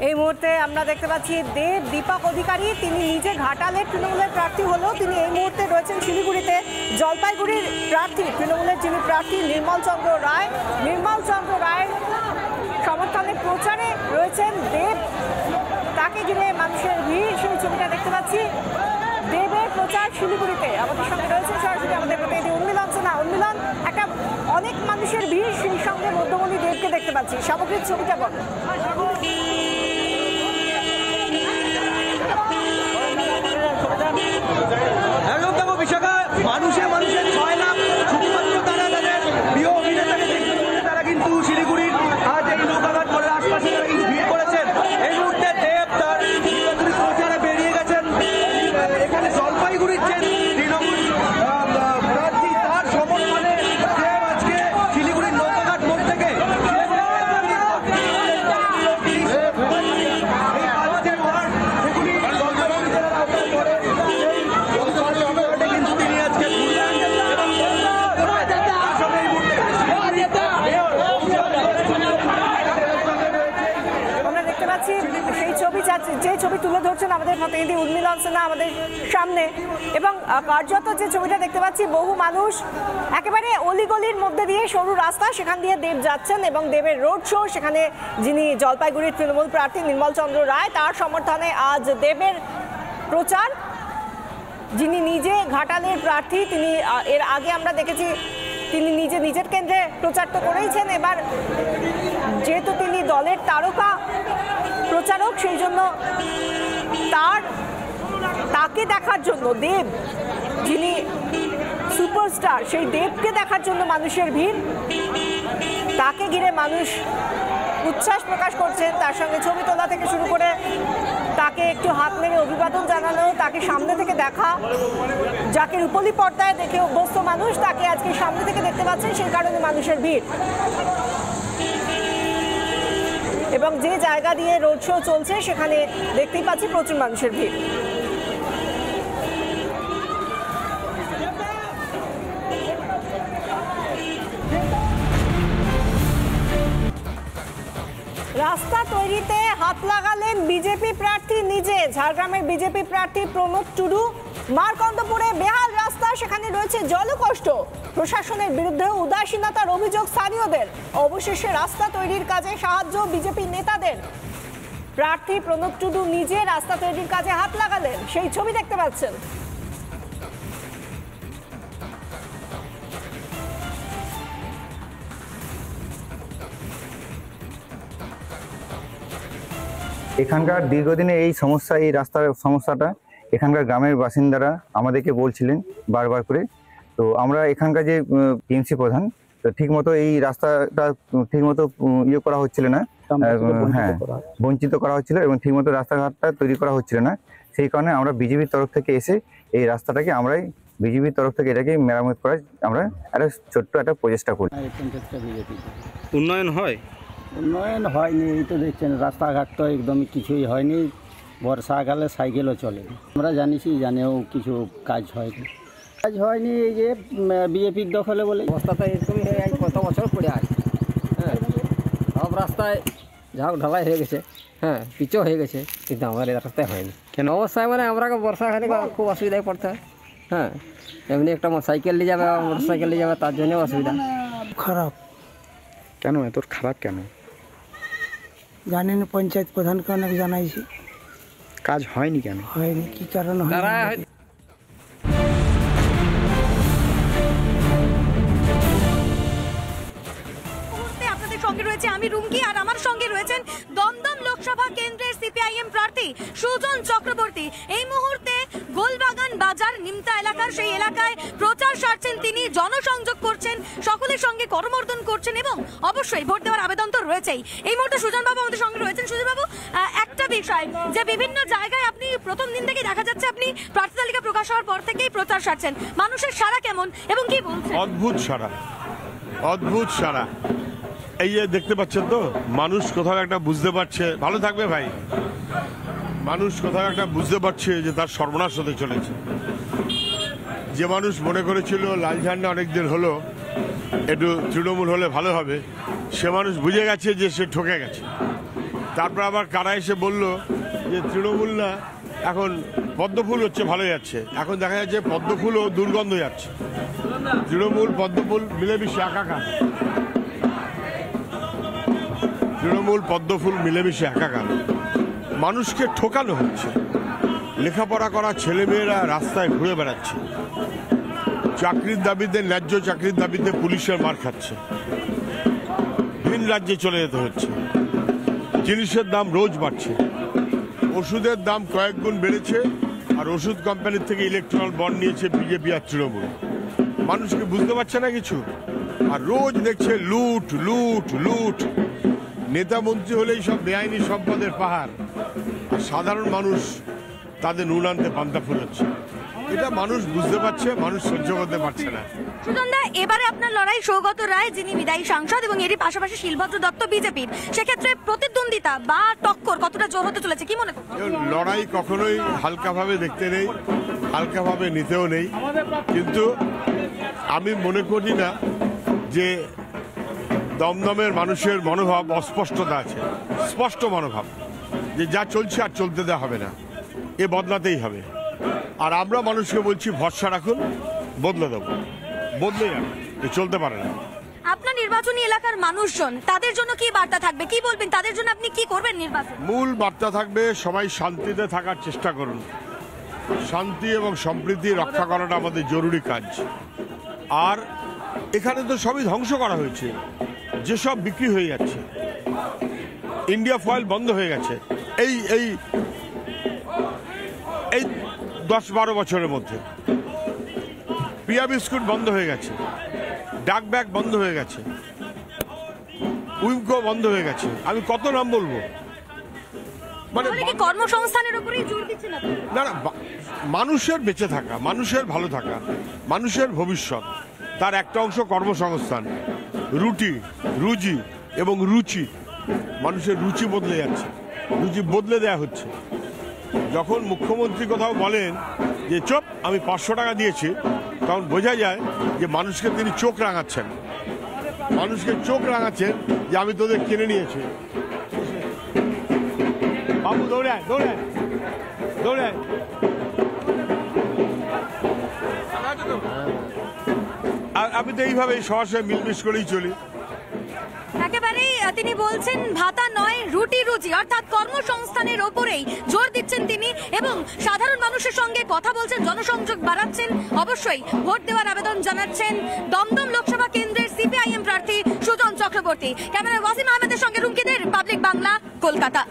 এই মুহূর্তে আমরা দেখতে পাচ্ছি দেব দীপক অধিকারী, তিনি নিজে ঘাটালের তৃণমূলের প্রার্থী হলেও তিনি এই মুহূর্তে রয়েছেন শিলিগুড়িতে। জলপাইগুড়ির প্রার্থী তৃণমূলের যিনি প্রার্থী নির্মল চন্দ্র রায়ের সমর্থনে প্রচারে রয়েছেন দেব। তাকে ঘিরে মানুষের ভিড়, সেই ছবিটা দেখতে পাচ্ছি। দেবের প্রচার শিলিগুড়িতে। আমাদের সঙ্গে রয়েছে সরাসরি আমাদের প্রতিনিধি উন্মিলন সিনহা। উন্মিলন, একটা অনেক মানুষের ভিড়, সেই সঙ্গে মধ্যমণি দেবকে দেখতে পাচ্ছি। সামগ্রিক ছবিটা বল। মানুষের 6 লাখ শুধুমাত্র তারা তাদের প্রিয় অভিনেতাকে দেখতে পেলে তারা কিন্তু শিলিগুড়ির আজ এই নৌকাঘাট মোড়ের আশপাশে তারা কিন্তু ভিড় করেছেন। এই মুহূর্তে দেব তার প্রচারে বেরিয়ে গেছেন। এখানে জলপাইগুড়ির যে তৃণমূল প্রার্থী তার সমর্থনে দেব আজকে শিলিগুড়ির নৌকাঘাট মোড় থেকে যে ছবি তুলে ধরছেন আমাদের প্রতিনিধি উন্মিলন সিনহা আমাদের সামনে, এবং কার্যত যে ছবিটা দেখতে পাচ্ছি, বহু মানুষ একেবারে অলিগলির মধ্যে দিয়ে, সরু রাস্তা, সেখান দিয়ে দেব যাচ্ছেন এবং দেবের রোড শো। সেখানে যিনি জলপাইগুড়ির তৃণমূল প্রার্থী নির্মল চন্দ্র রায়, তার সমর্থনে আজ দেবের প্রচার। যিনি নিজে ঘাটালের প্রার্থী, তিনি এর আগে আমরা দেখেছি তিনি নিজের কেন্দ্রে প্রচার তো করেইছেন। এবার যেহেতু তিনি দলের তারকা প্রচারক, সেই জন্য তাকে দেখার জন্য, দেব যিনি সুপারস্টার, সেই দেবকে দেখার জন্য মানুষের ভিড়। তাকে ঘিরে মানুষ উচ্ছ্বাস প্রকাশ করছেন, তার সঙ্গে ছবি তোলা থেকে শুরু করে তাকে একটু হাত মেরে অভিবাদন জানানো, তাকে সামনে থেকে দেখা। যাকে রূপলি পর্দায় দেখে অভ্যস্ত মানুষ, তাকে আজকে সামনে থেকে দেখতে পাচ্ছেন, সেই কারণে মানুষের ভিড়। এবং যে জায়গা দিয়ে রোড শো চলছে সেখানে দেখতেই পাচ্ছি প্রচুর মানুষের ভিড়। রাস্তা তৈরিতে হাত লাগালেন বিজেপি প্রার্থী নিজে। ঝাড়গ্রামের বিজেপি প্রার্থী প্রমোদ টুডু। মারকন্দপুরে বেহাল রাস্তা, সেখানে রয়েছে জলকষ্ট। প্রশাসনের বিরুদ্ধে উদাসীনতার অভিযোগ স্থানীয়দের। অবশেষে রাস্তা তৈরির কাজে সাহায্য বিজেপি নেতাদের। প্রার্থী প্রমোদ টুডু নিজে রাস্তা তৈরির কাজে হাত লাগালেন, সেই ছবি দেখতে পাচ্ছেন। এখানকার দীর্ঘদিনে এই সমস্যা, এই রাস্তার সমস্যাটা এখানকার গ্রামের বাসিন্দারা আমাদেরকে বলছিলেন বারবার করে। তো আমরা এখানকার যে টিএমসি প্রধান, তো ঠিকমতো এই রাস্তাটা ঠিকমতো ইয়ে করা হচ্ছিল না, হ্যাঁ বঞ্চিত করা হচ্ছিল, এবং ঠিকমতো রাস্তাঘাটটা তৈরি করা হচ্ছিল না। সেই কারণে আমরা বিজেপির তরফ থেকে এসে এই রাস্তাটাকে বিজেপির তরফ থেকে এটাকে মেরামত করার আমরা একটা ছোট্ট একটা প্রচেষ্টা করি। উন্নয়ন হয়? উন্নয়ন হয়নি, এই তো দেখছেন রাস্তাঘাট তো একদমই কিছুই হয়নি। বর্ষাকালে সাইকেলও চলে, আমরা জানেও কিছু কাজ হয়নি। এই যে বিজেপির দখলে বলে অবস্থাটা এরকমই হয়ে কত বছর পড়ে আছে। হ্যাঁ, সব রাস্তায় ঝাঁক ঢালাই হয়ে গেছে, হ্যাঁ পিচও হয়ে গেছে, কিন্তু আমাদের এই রাস্তায় হয়নি। কেন অবস্থায় মানে আমরা বর্ষাকালে খুব অসুবিধায় পড়তে হয়। হ্যাঁ, এমনি একটা সাইকেল নিয়ে যাবে, মোটর সাইকেল নিয়ে যাবে, তার জন্য অসুবিধা। খারাপ। কেন এত খারাপ কেন জানি না, পঞ্চায়েত প্রধানকে অনেক জানাইছি, কাজ হয়নি কেন? হয়নি কি কারণ হয়। সঙ্গে রয়েছে আমি রুমকি, আর আমার সঙ্গে রয়েছেন দমদম লোকসভা কেন্দ্রের সিপিআইএম প্রার্থী সুজন চক্রবর্তী। এই মুহূর্তে গোলবাগান বাজার নিমতা এলাকার সেই এলাকায় প্রচার সারছেন তিনি, জনসংযোগ করছেন, সকলের সঙ্গে করমর্দন করছেন এবং অবশ্যই ভোট দেওয়ার আবেদন তো রয়েছেই। এই মুহূর্তে সুজন বাবু আমাদের সঙ্গে রয়েছেন। সুজন বাবু, একটা বিষয় যে বিভিন্ন জায়গায় আপনি প্রথম দিন থেকে দেখা যাচ্ছে আপনি প্রার্থী তালিকা প্রকাশ হওয়ার পর থেকেই প্রচার সারছেন, মানুষের সাড়া কেমন এবং কি বলছেন? অদ্ভুত সাড়া। এই যে দেখতে পাচ্ছেন তো, মানুষ কোথাও একটা বুঝতে পারছে, ভালো থাকবে ভাই, মানুষ কোথাও একটা বুঝতে পারছে যে তার সর্বনাশ হতে চলেছে। যে মানুষ মনে করেছিল লাল ঝান্ডা অনেকদিন হলো, একটু তৃণমূল হলে ভালো হবে, সে মানুষ বুঝে গেছে যে সে ঠকে গেছে। তারপর আবার কারা এসে বলল যে তৃণমূল না এখন পদ্মফুল হচ্ছে ভালো যাচ্ছে, এখন দেখা যাচ্ছে পদ্মফুলও দুর্গন্ধ যাচ্ছে। তৃণমূল পদ্মফুল মিলেমিশে একাকার, তৃণমূল পদ্মফুল মিলেমিশে একাকার। মানুষকে ঠকানো হচ্ছে, লেখাপড়া করা ছেলেমেয়েরা রাস্তায় ঘুরে বেড়াচ্ছে, চাকরির দাবিতে, ন্যায্য চাকরির দাবিতে পুলিশের মার খাচ্ছে, ভিন রাজ্যে চলে যেতে হচ্ছে, জিনিসের দাম রোজ বাড়ছে, ওষুধের দাম কয়েক গুণ বেড়েছে, আর ওষুধ কোম্পানির থেকে ইলেকট্রাল বন্ড নিয়েছে বিজেপি আর তৃণমূল। মানুষকে বুঝতে পারছে না কিছু, আর রোজ দেখছে লুট লুট লুট। নেতা মন্ত্রী হলেই সব বেআইনি সম্পদের পাহাড়, আর সাধারণ মানুষ তাদের নুন আনতে পান্তা ফুরোচ্ছে। এটা মানুষ বুঝতে পারছে, মানুষ সহ্য করতে পারছে না। সুজনদা, এবারে আপনার লড়াই সৌগত রায় যিনি বিদায়ী সাংসদ এবং এরই পাশাপাশি শিলভদ্র দত্ত বিজেপির, সেক্ষেত্রে প্রতিদ্বন্দ্বিতা বা টক্কর কতটা জোর হতে চলেছে, কি মনে করেন? লড়াই কখনোই হালকাভাবে দেখতে নেই, হালকাভাবে নিতেও নেই, কিন্তু আমি মনে করি না যে দমদমের মানুষের মনোভাব অস্পষ্টতা আছে। স্পষ্ট মনোভাব যে যা চলছে আর চলতে দেওয়া হবে না, এ বদলাতেই হবে। আর আমরা মানুষকে বলছি ভরসা রাখুন, বদলে দেবো, বদলে যাবে, এ চলতে পারে না। আপনার নির্বাচনী এলাকার মানুষজন, তাদের জন্য কি বার্তা থাকবে, কি বলবেন, তাদের জন্য আপনি কি করবেন নির্বাচন? মূল বার্তা থাকবে সবাই শান্তিতে থাকার চেষ্টা করুন। শান্তি এবং সম্প্রীতি রক্ষা করাটা আমাদের জরুরি কাজ। আর এখানে তো সবই ধ্বংস করা হয়েছে, যেসব বিক্রি হয়ে যাচ্ছে, ইন্ডিয়া ফয়েল বন্ধ হয়ে গেছে এই এই এই 10-12 বছরের মধ্যে। পিয়া বিস্কুট বন্ধ হয়ে গেছে, ডাক ব্যাগ বন্ধ হয়ে গেছে, উইমকো বন্ধ হয়ে গেছে, আমি কত নাম বলবো। মানে কর্মসংস্থানের উপরেই জোর দিচ্ছেন না না, মানুষের বেঁচে থাকা, মানুষের ভালো থাকা, মানুষের ভবিষ্যৎ, তার একটা অংশ কর্মসংস্থান, রুটি রুজি এবং রুচি। মানুষের রুচি বদলে যাচ্ছে, রুচি বদলে দেয়া হচ্ছে। যখন মুখ্যমন্ত্রী কোথাও বলেন যে চোপ আমি 500 টাকা দিয়েছি, তখন বোঝা যায় যে মানুষকে তিনি চোখ রাঙাচ্ছেন, মানুষকে চোখ রাঙাচ্ছেন যে আমি তোদের কিনে নিয়েছি। বাবু দৌড়ায় দৌড়ায় দৌড়ায়। আর আমি তো এইভাবে সবার সঙ্গে মিলমিশ করেই চলি। একেবারেই তিনি বলছেন ভাতা নয় রুটি রুজি, অর্থাৎ কর্মসংস্থানের ওপরেই জোর দিচ্ছেন তিনি, এবং সাধারণ মানুষের সঙ্গে কথা বলছেন, জনসংযোগ বাড়াচ্ছেন। অবশ্যই ভোট দেওয়ার আবেদন জানাচ্ছেন দমদম লোকসভা কেন্দ্রের সিপিআইএম প্রার্থী সুজন চক্রবর্তী। ক্যামেরায় ওয়াসিম আহমেদের সঙ্গে রুমকিদের, রিপাবলিক বাংলা, কলকাতা।